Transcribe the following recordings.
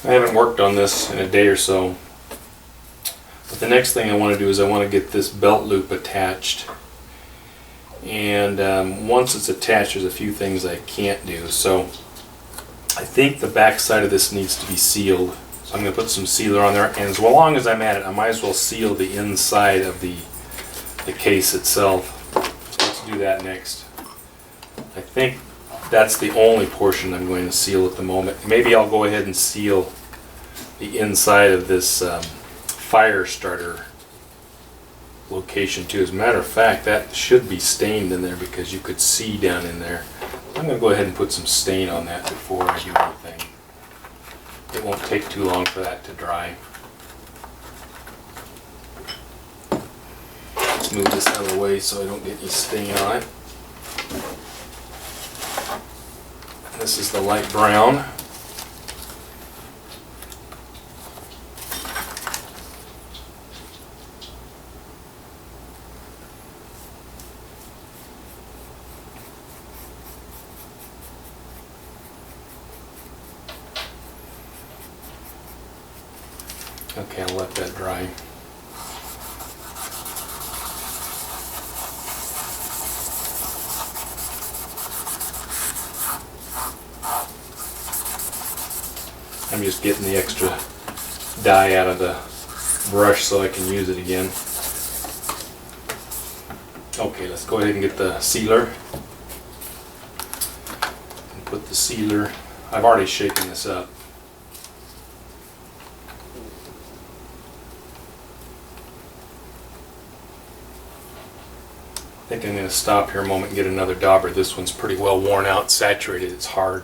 I haven't worked on this in a day or so, but the next thing I want to do is I want to get this belt loop attached. And once it's attached, there's a few things I can't do. So I think the back side of this needs to be sealed. So I'm going to put some sealer on there, and as long as I'm at it, I might as well seal the inside of the case itself. So let's do that next. I think that's the only portion I'm going to seal at the moment. Maybe I'll go ahead and seal the inside of this fire starter location too. As a matter of fact, that should be stained in there because you could see down in there. I'm going to go ahead and put some stain on that before I do anything. It won't take too long for that to dry. Let's move this out of the way so I don't get any stain on it. This is the light brown. Okay, I'll let that dry. I'm just getting the extra dye out of the brush so I can use it again. Okay, let's go ahead and get the sealer. And put the sealer, I've already shaken this up. I think I'm going to stop here a moment and get another dauber. This one's pretty well worn out, saturated, it's hard.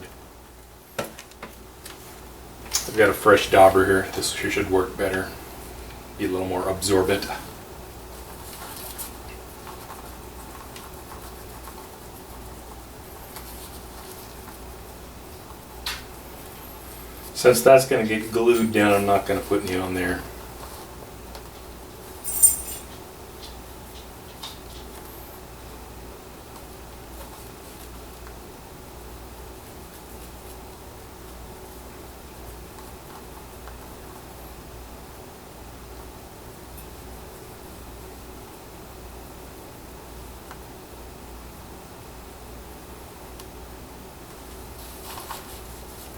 I've got a fresh dauber here. This should work better. Be a little more absorbent. Since that's going to get glued down, I'm not going to put any on there.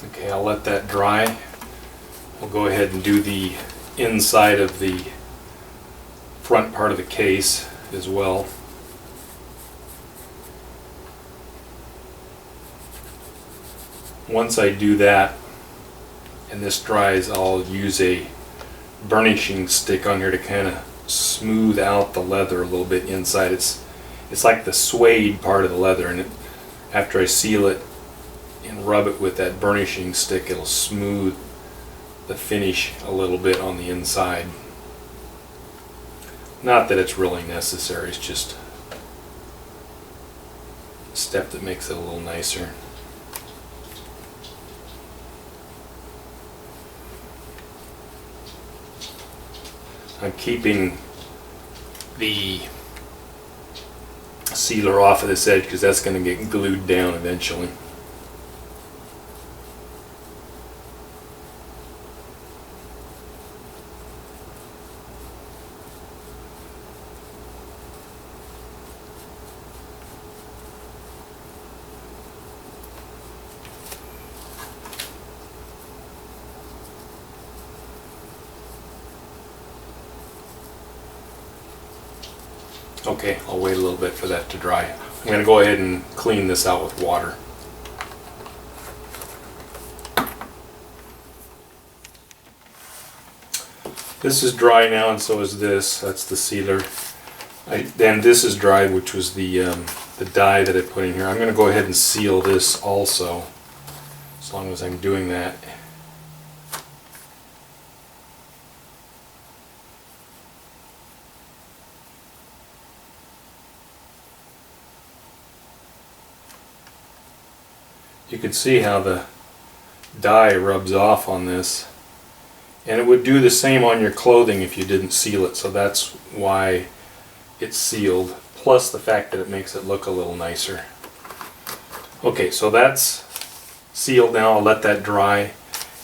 Okay, I'll let that dry. We'll go ahead and do the inside of the front part of the case as well. Once I do that and this dries, I'll use a burnishing stick on here to kind of smooth out the leather a little bit inside. It's like the suede part of the leather, and after I seal it and rub it with that burnishing stick, it'll smooth the finish a little bit on the inside. Not that it's really necessary, it's just a step that makes it a little nicer. I'm keeping the sealer off of this edge because that's going to get glued down eventually. Okay, I'll wait a little bit for that to dry. I'm going to go ahead and clean this out with water. This is dry now, and so is this. That's the sealer. Then this is dry, which was the dye that I put in here. I'm going to go ahead and seal this also, as long as I'm doing that. You can see how the dye rubs off on this, and it would do the same on your clothing if you didn't seal it, so that's why it's sealed, plus the fact that it makes it look a little nicer. Okay, so that's sealed now. I'll let that dry,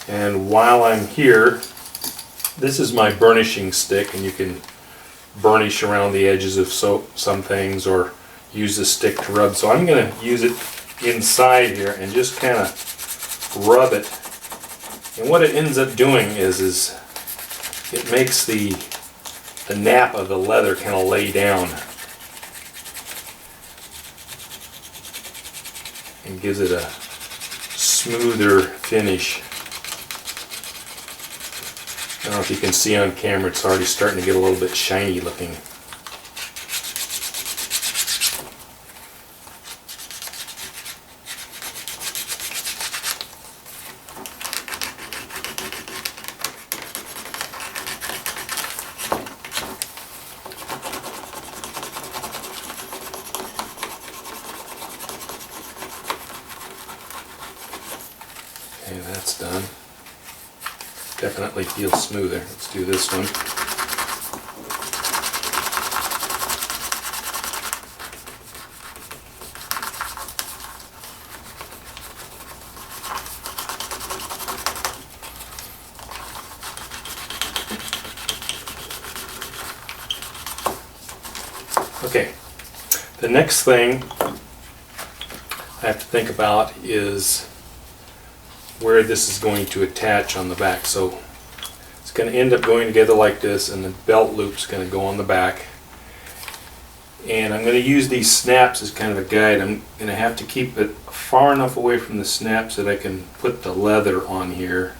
And while I'm here, this is my burnishing stick, and you can burnish around the edges of some things or use the stick to rub. So I'm going to use it inside here and just kind of rub it. And what it ends up doing is it makes the nap of the leather kind of lay down and gives it a smoother finish. I don't know if you can see on camera, it's already starting to get a little bit shiny looking. Okay, that's done. Definitely feels smoother. Let's do this one. Okay, the next thing I have to think about is where this is going to attach on the back. So it's going to end up going together like this, and the belt loop's going to go on the back. And I'm going to use these snaps as kind of a guide. I'm going to have to keep it far enough away from the snaps that I can put the leather on here.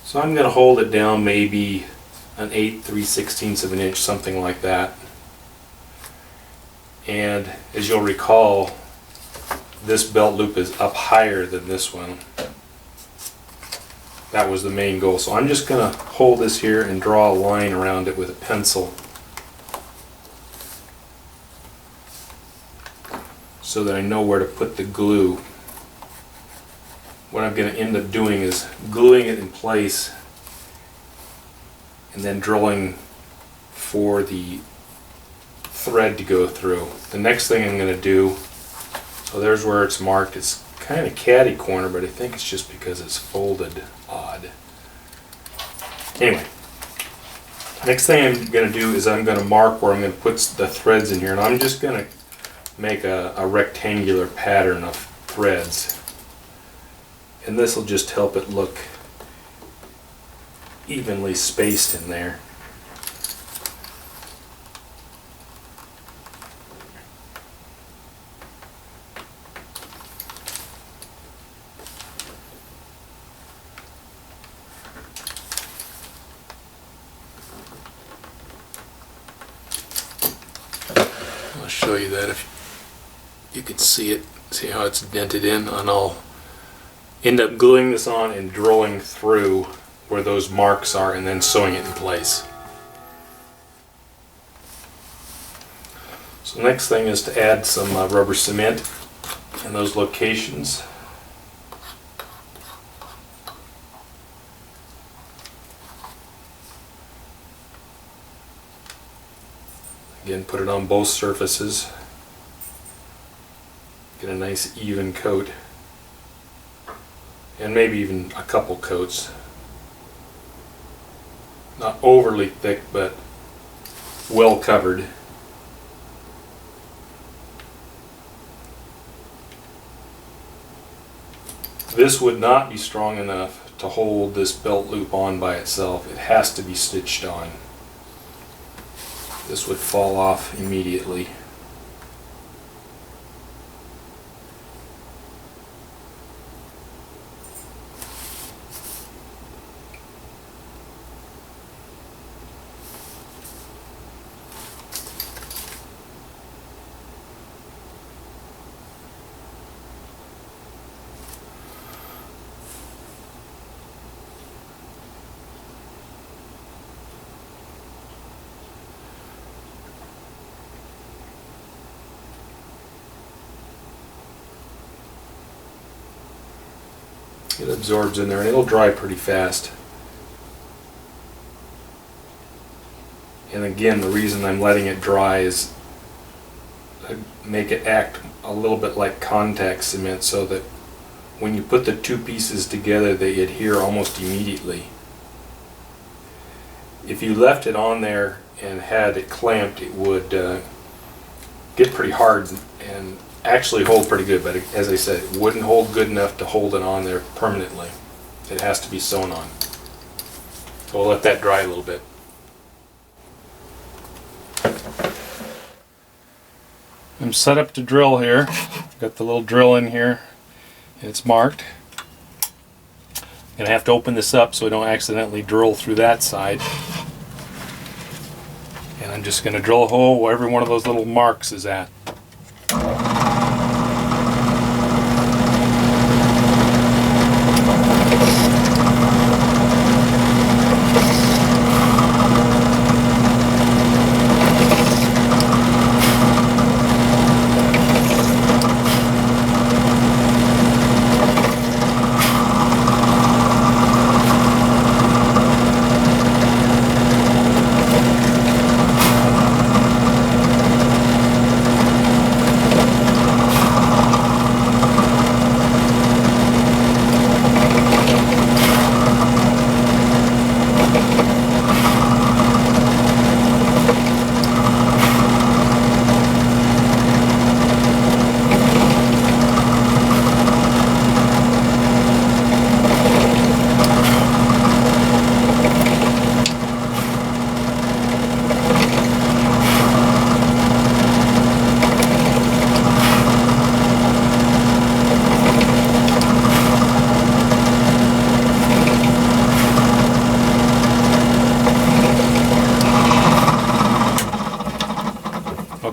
So I'm going to hold it down maybe an 1/8, 3/16 of an inch, something like that. And as you'll recall, this belt loop is up higher than this one. That was the main goal. So I'm just going to hold this here and draw a line around it with a pencil so that I know where to put the glue. What I'm going to end up doing is gluing it in place and then drilling for the thread to go through. The next thing I'm going to do, so there's where it's marked. It's kind of catty corner, but I think it's just because it's folded odd. Anyway, next thing I'm going to do is I'm going to mark where I'm going to put the threads in here, and I'm just going to make a rectangular pattern of threads, and this will just help it look evenly spaced in there. I'll show you that if you could see it, see how it's dented in, and I'll end up gluing this on and drilling through where those marks are and then sewing it in place. So the next thing is to add some rubber cement in those locations. Again, put it on both surfaces. Get a nice even coat. And maybe even a couple coats. Not overly thick, but well covered. This would not be strong enough to hold this belt loop on by itself. It has to be stitched on. This would fall off immediately. It absorbs in there and it'll dry pretty fast. And again, the reason I'm letting it dry is I make it act a little bit like contact cement so that when you put the two pieces together, they adhere almost immediately. If you left it on there and had it clamped, it would get pretty hard and actually hold pretty good, but as I said, it wouldn't hold good enough to hold it on there permanently. It has to be sewn on. So we'll let that dry a little bit. I'm set up to drill here. Got the little drill in here. It's marked. I'm gonna have to open this up so I don't accidentally drill through that side. And I'm just gonna drill a hole where every one of those little marks is at.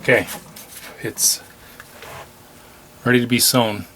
Okay, it's ready to be sewn.